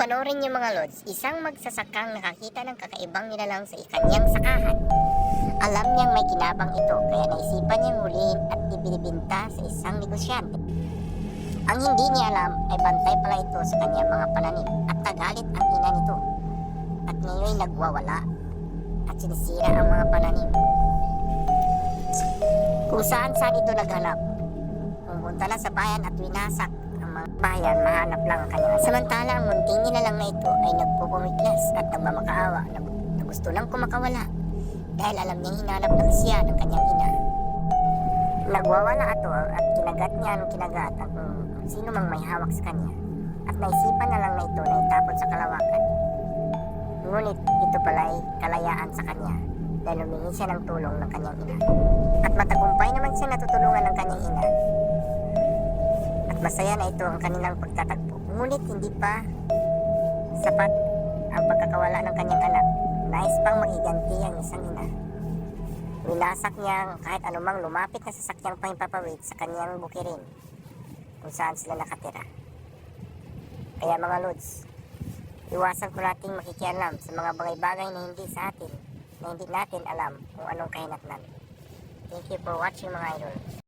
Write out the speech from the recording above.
panoorin niyo mga lods, isang magsasakang nakakita ng kakaibang nilalang sa kanyang sakahan. Alam niyang may kinabang ito kaya naisipan niyang hulihin at ibinibenta sa isang negosyante. Ang hindi niya alam ay bantay pala ito sa kanyang mga pananim at nagalit ang ina nito. At ngayon nagwawala at sinisira ang mga pananim. Kung saan ito naghanap. Pumunta na sa bayan at winasak ang mga bayan, mahanap lang ang kanya. Samantala ang munting nilalang na ito ay nagpupumiglas at nagmamakaawa na gusto lang kumakawala dahil alam niyang hinanap ng siya ng kanyang ina. Nagwawala ito at kinagat niya ang kinagat at sino mang may hawak sa kanya at naisipan na lang na ito na itapon sa kalawakan. Ngunit ito pala'y kalayaan sa kanya dahil humingi siya ng tulong ng kanyang ina. At matagumpay naman siya natutulungan ng kanyang ina. At masaya na ito ang kanilang pagtatagpo. Ngunit hindi pa sapat ang pagkakawala ng kanyang anak. Nais pang magiganti ang isang ina. Winasak niya kahit anumang lumapit na sasakyang pahimpapawid sa kanyang bukirin kung saan sila nakatira. Kaya mga lods, iwasan ko nating makikialam sa mga bagay-bagay na hindi sa atin, na hindi natin alam kung anong kahinatnan. Thank you for watching mga idol.